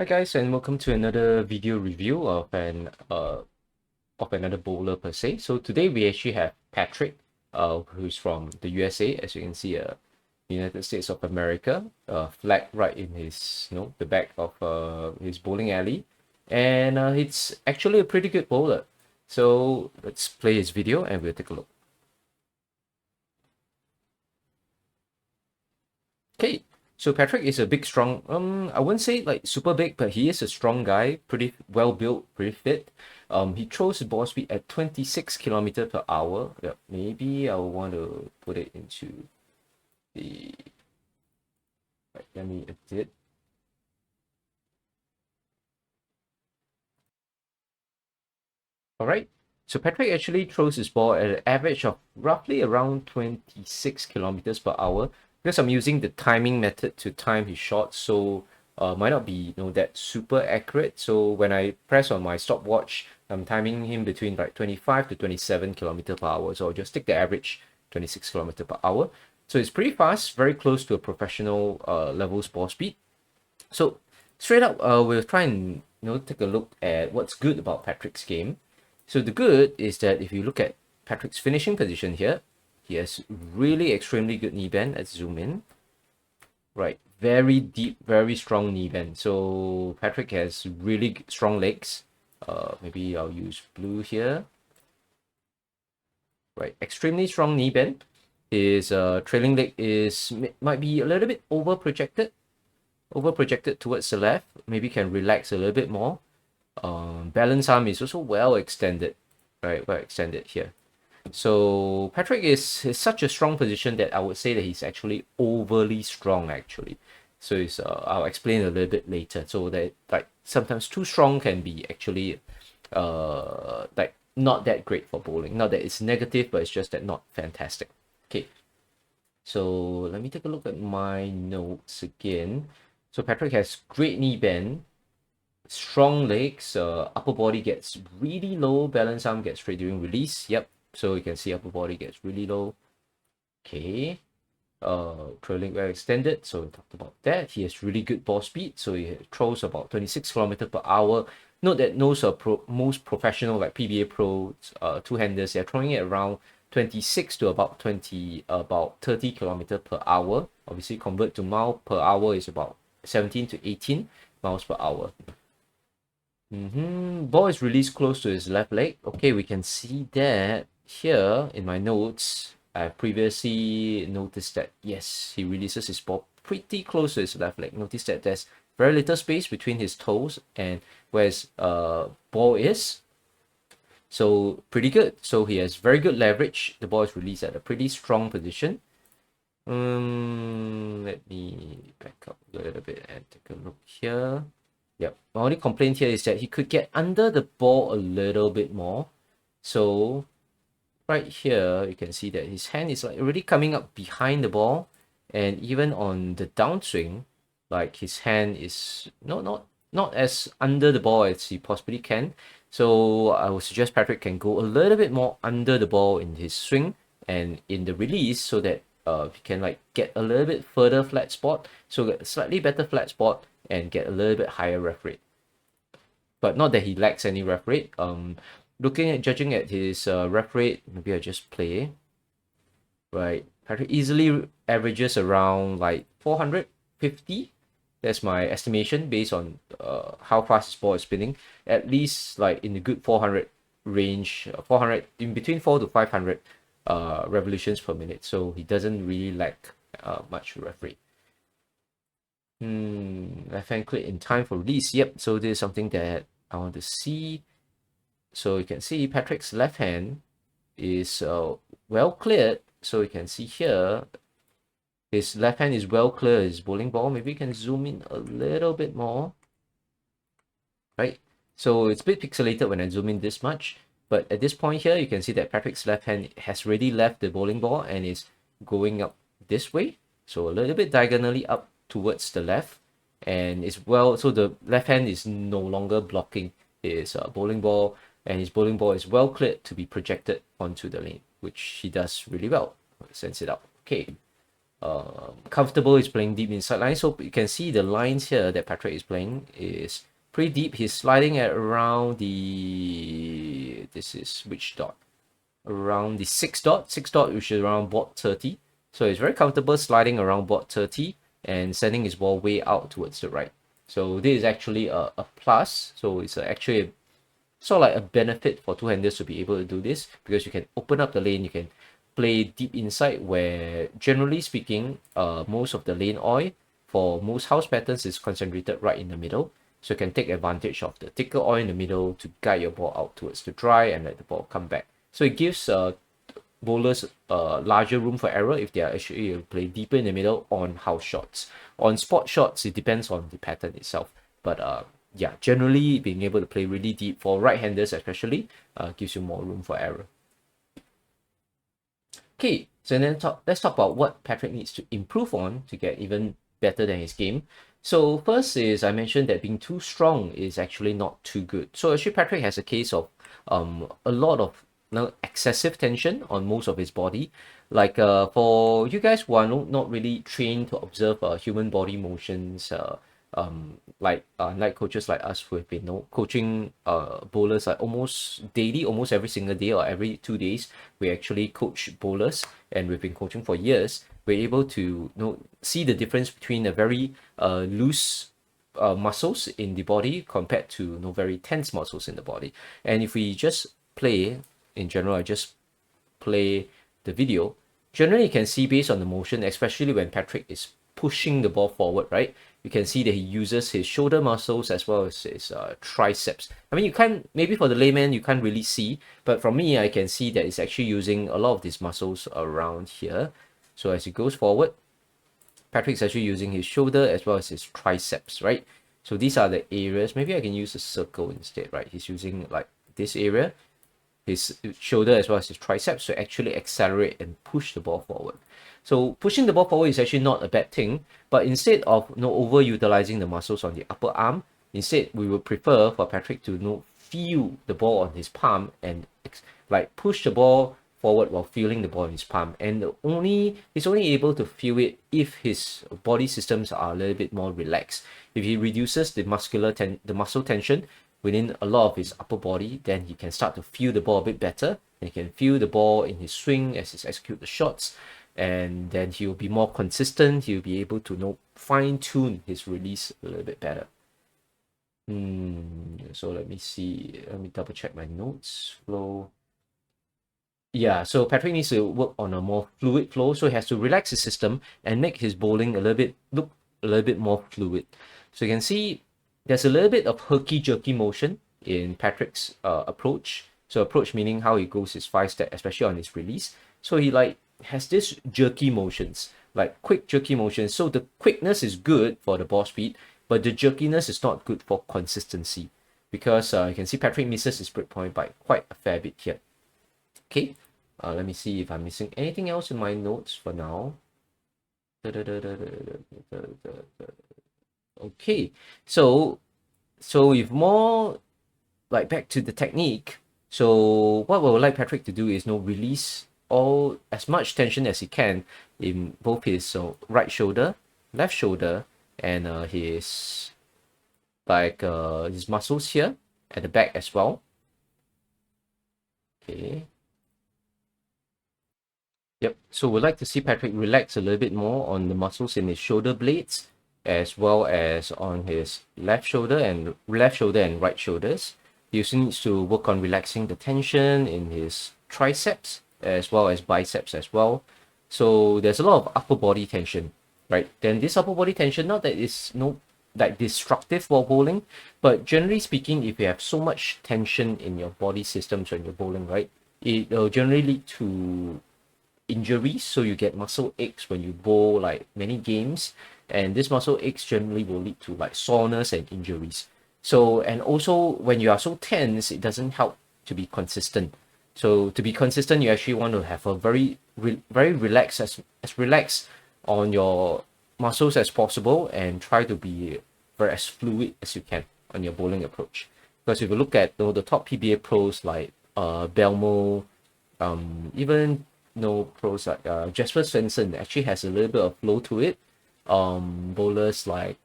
Hi guys, and welcome to another video review of another bowler per se. So today we actually have Patrick, who's from the USA, as you can see, United States of America, flag right in his the back of his bowling alley, and it's actually a pretty good bowler. So let's play his video and we'll take a look. Okay, so Patrick is a big, strong. I wouldn't say like super big, but he is a strong guy, pretty well built, pretty fit. He throws the ball speed at 26 kilometer per hour. Yeah, maybe I want to put it into the. Right, let me edit. All right. So Patrick actually throws his ball at an average of roughly around 26 kilometers per hour. Because I'm using the timing method to time his shot, so might not be that super accurate. So when I press on my stopwatch, I'm timing him between like 25 to 27 kilometer per hour. So I'll just take the average 26 kilometer per hour. So it's pretty fast, very close to a professional level ball speed. So straight up, we'll try and take a look at what's good about Patrick's game. So the good is that if you look at Patrick's finishing position here, he has really extremely good knee bend. Let's zoom in. Right, very deep, very strong knee bend. So Patrick has really strong legs. Maybe I'll use blue here. Right, extremely strong knee bend. His trailing leg might be a little bit over projected towards the left. Maybe can relax a little bit more. Balance arm is also well extended, right? Well extended here. So Patrick is such a strong position that I would say that he's actually overly strong actually. So it's I'll explain a little bit later. So that like sometimes too strong can be actually like not that great for bowling. Not that it's negative, but it's just that not fantastic. Okay. So let me take a look at my notes again. So Patrick has great knee bend, strong legs, upper body gets really low, balance arm gets straight during release. Yep, so you can see upper body gets really low. Okay, trailing well extended, so we talked about that. He has really good ball speed, so he throws about 26 kilometer per hour. Note that most professional like PBA pros, two-handers, they're throwing it around 26 to about 30 kilometer per hour. Obviously, convert to mile per hour is about 17 to 18 miles per hour. Ball is released close to his left leg. Okay, we can see that here in my notes. I previously noticed that yes, he releases his ball pretty close to his left leg. Notice that there's very little space between his toes and where his ball is. So pretty good. So he has very good leverage. The ball is released at a pretty strong position. Let me back up a little bit and take a look here. Yep. My only complaint here is that he could get under the ball a little bit more. So right here, you can see that his hand is like already coming up behind the ball. And even on the downswing, like his hand is not as under the ball as he possibly can. So I would suggest Patrick can go a little bit more under the ball in his swing and in the release so that he can like get a little bit further flat spot. So get a slightly better flat spot and get a little bit higher ref rate. But not that he lacks any ref rate. Judging at his ref rate, maybe I just play. Right, Patrick easily averages around like 450. That's my estimation based on how fast his ball is spinning. At least like in the good 400 range, 400 in between 4 to 500 revolutions per minute. So he doesn't really lack much ref rate. Left hand click in time for release. Yep, so this is something that I want to see. So you can see Patrick's left hand is well cleared. So you can see here, his left hand is well cleared his bowling ball. Maybe you can zoom in a little bit more. Right, so it's a bit pixelated when I zoom in this much. But at this point here, you can see that Patrick's left hand has already left the bowling ball and is going up this way. So a little bit diagonally up towards the left. And it's well, so the left hand is no longer blocking his bowling ball. And his bowling ball is well cleared to be projected onto the lane, which he does really well. Sends it out. Okay. comfortable. He's playing deep inside line. So you can see the lines here that Patrick is playing is pretty deep. He's sliding at around the, this is which dot? Around the 6 dot, which is around board 30. So he's very comfortable sliding around board 30 and sending his ball way out towards the right. So this is actually a plus. So it's actually a, sort of like a benefit for two-handers to be able to do this, because you can open up the lane, you can play deep inside, where generally speaking, most of the lane oil for most house patterns is concentrated right in the middle. So you can take advantage of the thicker oil in the middle to guide your ball out towards the dry and let the ball come back. So it gives bowlers larger room for error if they are actually play deeper in the middle on house shots. On spot shots, it depends on the pattern itself. But yeah, generally being able to play really deep for right-handers especially gives you more room for error. Okay, so then let's talk about what Patrick needs to improve on to get even better than his game. So first is, I mentioned that being too strong is actually not too good. So actually Patrick has a case of a lot of excessive tension on most of his body. Like for you guys who are not really trained to observe human body motions, like coaches like us who have been coaching bowlers like almost daily, almost every single day or every 2 days, we actually coach bowlers, and we've been coaching for years. We're able to see the difference between a very loose muscles in the body compared to very tense muscles in the body. And if we just play, in general, I just play the video, generally you can see based on the motion, especially when Patrick is pushing the ball forward, right? You can see that he uses his shoulder muscles as well as his triceps. I mean, you can't, maybe for the layman, you can't really see, but from me, I can see that it's actually using a lot of these muscles around here. So as he goes forward, Patrick's actually using his shoulder as well as his triceps, right? So these are the areas. Maybe I can use a circle instead, right? He's using like this area, his shoulder as well as his triceps to actually accelerate and push the ball forward. So pushing the ball forward is actually not a bad thing, but instead of overutilizing the muscles on the upper arm, instead we would prefer for Patrick to feel the ball on his palm and like push the ball forward while feeling the ball in his palm. And he's only able to feel it if his body systems are a little bit more relaxed. If he reduces the muscle tension within a lot of his upper body, then he can start to feel the ball a bit better, and he can feel the ball in his swing as he executes the shots, and then he'll be more consistent. He'll be able to fine-tune his release a little bit better. So let me see, let me double check my notes flow. Yeah, so Patrick needs to work on a more fluid flow, so he has to relax his system and make his bowling look a little bit more fluid. So you can see there's a little bit of herky-jerky motion in Patrick's approach. So approach meaning how he goes his 5-step, especially on his release. So he has this jerky motions, like quick jerky motions. So the quickness is good for the ball speed, but the jerkiness is not good for consistency, because you can see Patrick misses his breakpoint by quite a fair bit here. Okay, let me see if I'm missing anything else in my notes for now. Okay, so if more like back to the technique, so what we would like Patrick to do is release as much tension as he can in both his right shoulder, left shoulder, and his muscles here at the back as well. Okay. Yep, so we'd like to see Patrick relax a little bit more on the muscles in his shoulder blades, as well as on his left shoulder and right shoulders. He also needs to work on relaxing the tension in his triceps as well as biceps as well. So there's a lot of upper body tension, right? Then this upper body tension, not that it's like destructive while bowling, but generally speaking, if you have so much tension in your body systems when you're bowling, right, it will generally lead to injuries. So you get muscle aches when you bowl like many games, and this muscle aches generally will lead to like soreness and injuries. So, and also when you are so tense, it doesn't help to be consistent. So to be consistent, you actually want to have a very relaxed, as relaxed on your muscles as possible, and try to be as fluid as you can on your bowling approach. Because if you look at the top PBA pros like Belmo, even know pros like Jasper Svensson actually has a little bit of flow to it. Bowlers like,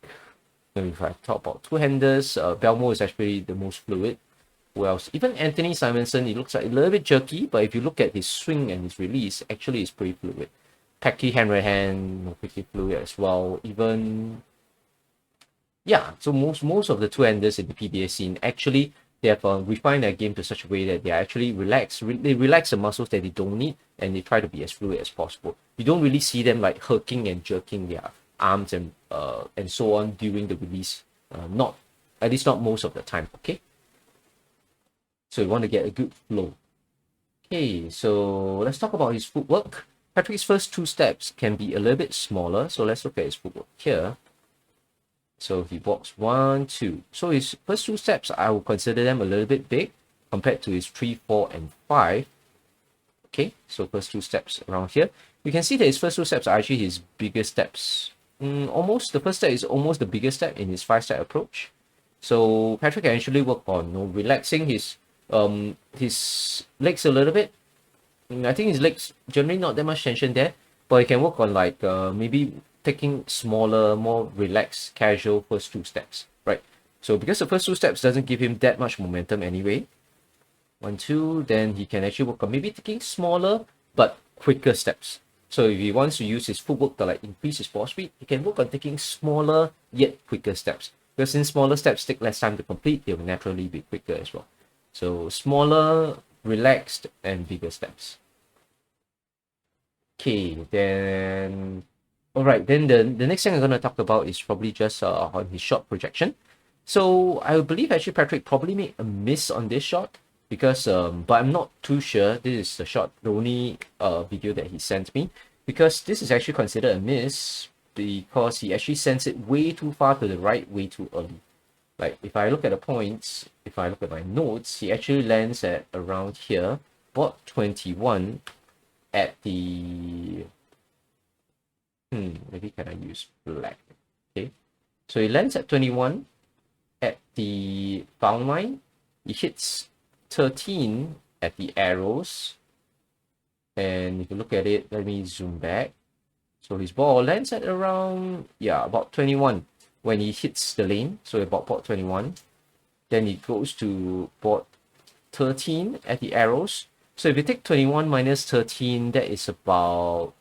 if I talk about two-handers, Belmo is actually the most fluid. Who else? Even Anthony Simonson, it looks like a little bit jerky, but if you look at his swing and his release, actually it's pretty fluid. Pecky hand, pretty fluid as well. Even, yeah, so most of the two-handers in the PBA scene actually they have refined their game to such a way that they are actually they relax the muscles that they don't need, and they try to be as fluid as possible. You don't really see them like herking and jerking their arms and so on during the release. Not, at least not most of the time. Okay, so you want to get a good flow. Okay, so let's talk about his footwork. Patrick's first two steps can be a little bit smaller, so let's look at his footwork here. So he walks 1, 2. So his first two steps, I will consider them a little bit big compared to his 3, 4, and 5. Okay, so first two steps around here. You can see that his first two steps are actually his biggest steps. Almost, the first step is almost the biggest step in his 5-step approach. So Patrick can actually work on relaxing his legs a little bit. I think his legs generally not that much tension there, but he can work on like maybe taking smaller, more relaxed, casual first two steps, right? So because the first two steps doesn't give him that much momentum anyway, 1, 2, then he can actually work on maybe taking smaller but quicker steps. So if he wants to use his footwork to like increase his ball speed, he can work on taking smaller yet quicker steps. Because since smaller steps take less time to complete, they will naturally be quicker as well. So smaller, relaxed, and bigger steps. Okay, then alright, then the next thing I'm going to talk about is probably just on his shot projection. So I believe actually Patrick probably made a miss on this shot because, but I'm not too sure. This is the shot, the only video that he sent me, because this is actually considered a miss because he actually sends it way too far to the right, way too early. Like if I look at the points, if I look at my notes, he actually lands at around here, board 21 at the maybe can I use black? Okay, so he lands at 21 at the foul line. He hits 13 at the arrows, and if you look at it, let me zoom back. So his ball lands at around about 21 when he hits the lane. So about board 21, then he goes to board 13 at the arrows. So if you take 21 minus 13, that is about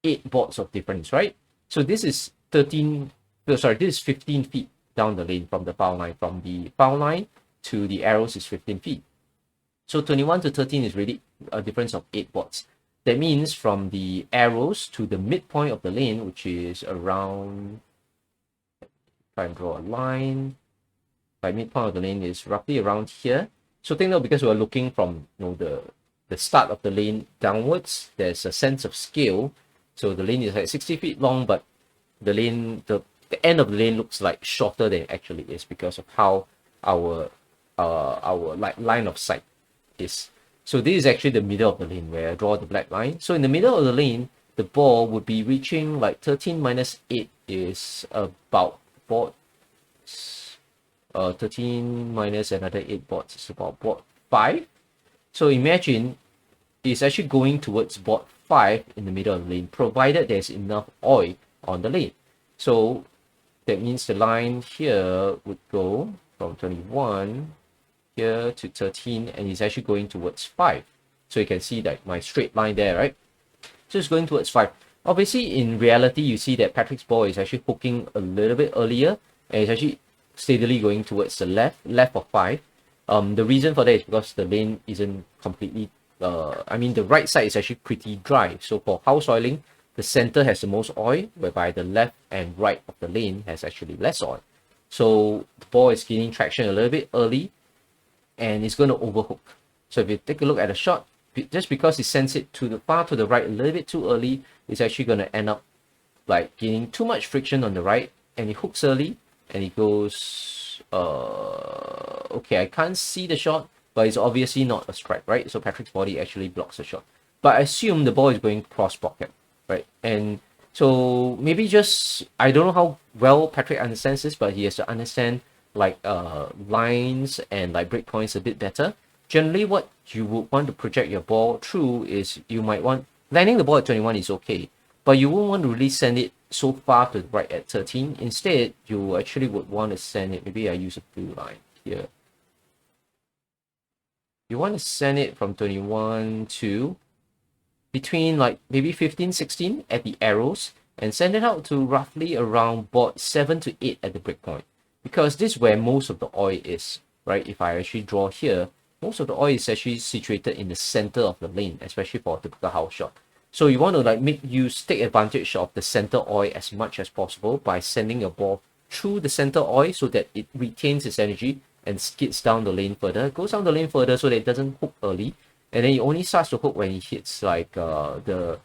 8 boards of difference, right? So this is 13, this is 15 feet down the lane from the foul line. From the foul line to the arrows is 15 feet. So 21 to 13 is really a difference of 8 boards. That means from the arrows to the midpoint of the lane, which is around, try and draw a line, by midpoint of the lane is roughly around here. So take note, because we're looking from the start of the lane downwards, there's a sense of scale. So the lane is like 60 feet long, but the lane, the end of the lane looks like shorter than it actually is because of how our like line of sight is. So this is actually the middle of the lane where I draw the black line. So in the middle of the lane, the ball would be reaching like 13 minus 8 is about board 13 minus another 8 boards is about board 5. So imagine it's actually going towards board 5 in the middle of the lane, provided there's enough oil on the lane. So that means the line here would go from 21 here to 13, and it's actually going towards 5. So you can see that my straight line there, right? So it's going towards 5. Obviously, in reality, you see that Patrick's ball is actually hooking a little bit earlier, and it's actually steadily going towards the left of 5. The reason for that is because the lane isn't completely, the right side is actually pretty dry. So for house oiling, the center has the most oil, whereby the left and right of the lane has actually less oil. So the ball is gaining traction a little bit early, and it's going to overhook. So if you take a look at the shot, just because it sends it to the far to the right a little bit too early, it's actually going to end up like gaining too much friction on the right, and it hooks early, and it goes, okay, I can't see the shot, but it's obviously not a strike, right? So Patrick's body actually blocks the shot. But I assume the ball is going cross pocket, right? And so maybe just, I don't know how well Patrick understands this, but he has to understand like lines and like breakpoints a bit better. generally what you would want to project your ball through is you might want, landing the ball at 21 is okay, but you won't want to really send it so far to the right at 13. Instead, you actually would want to send it, maybe I use a blue line here. You want to send it from 21 to between like maybe 15, 16 at the arrows, and send it out to roughly around board 7 to 8 at the breakpoint, because this is where most of the oil is, right? If I actually draw here, most of the oil is actually situated in the center of the lane, especially for a typical house shot. So you want to like make use, take advantage of the center oil as much as possible by sending your ball through the center oil so that it retains its energy and skids down the lane further. It goes down the lane further so that it doesn't hook early, and then it only starts to hook when it hits like the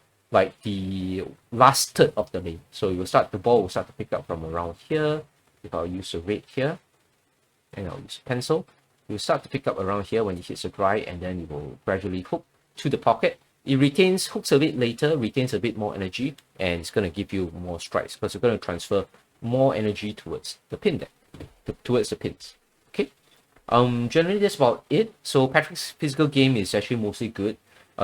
last third of the lane. So the ball will start to pick up from around here. If I'll use a red here, and I'll use a pencil, you'll start to pick up around here when it hits the dry, and then it will gradually hook to the pocket. It hooks a bit later, retains a bit more energy, and it's going to give you more strikes because you're going to transfer more energy towards the pin there, towards the pins. Okay. Generally that's about it. So Patrick's physical game is actually mostly good.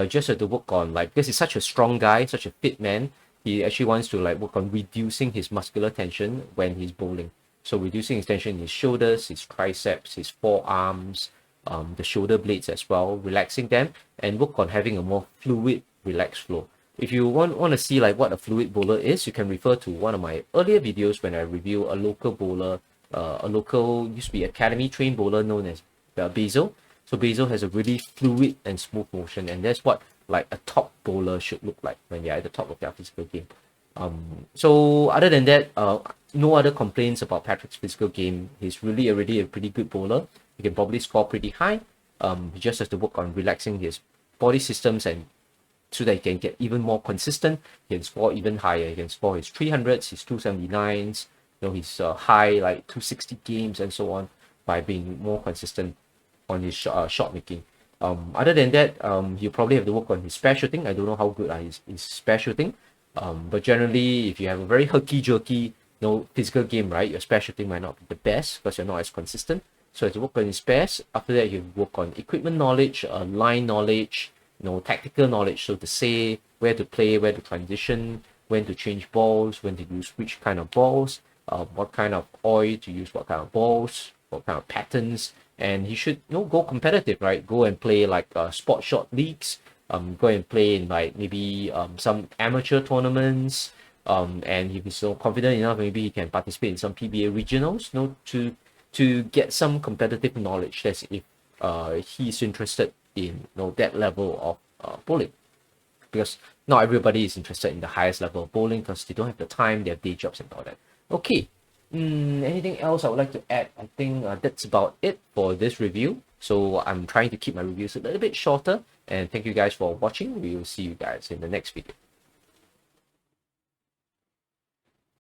Just have to work on, like, because he's such a strong guy, such a fit man, he actually wants to like work on reducing his muscular tension when he's bowling. So reducing his tension in his shoulders, his triceps, his forearms, the shoulder blades as well, relaxing them, and work on having a more fluid, relaxed flow. If you want to see like what a fluid bowler is, you can refer to one of my earlier videos when I review a local bowler, used to be academy trained bowler known as Basil. So Basil has a really fluid and smooth motion, and that's what like a top bowler should look like when they're at the top of their physical game. So other than that, no other complaints about Patrick's physical game. He's really already a pretty good bowler. He can probably score pretty high. He just has to work on relaxing his body systems, and so that he can get even more consistent. He can score even higher. He can score his 300s, his 279s, his high like 260 games and so on, by being more consistent on his shot making. Other than that, he'll probably have to work on his spare shooting. I don't know how good his spare shooting. But generally, if you have a very herky-jerky, physical game, right, your spare shooting might not be the best because you're not as consistent. So you have to work on his spares. After that, you work on equipment knowledge, line knowledge, tactical knowledge. So to say where to play, where to transition, when to change balls, when to use which kind of balls, what kind of oil to use, what kind of balls, what kind of patterns. And he should go competitive, right? Go and play like sport shot leagues. Go and play in like maybe some amateur tournaments. And if he's so confident enough, maybe he can participate in some PBA regionals, to get some competitive knowledge. That's if he's interested in that level of bowling, because not everybody is interested in the highest level of bowling because they don't have the time, they have day jobs and all that. Okay. Anything else I would like to add? I think that's about it for this review. So I'm trying to keep my reviews a little bit shorter, and thank you guys for watching. We will see you guys in the next video.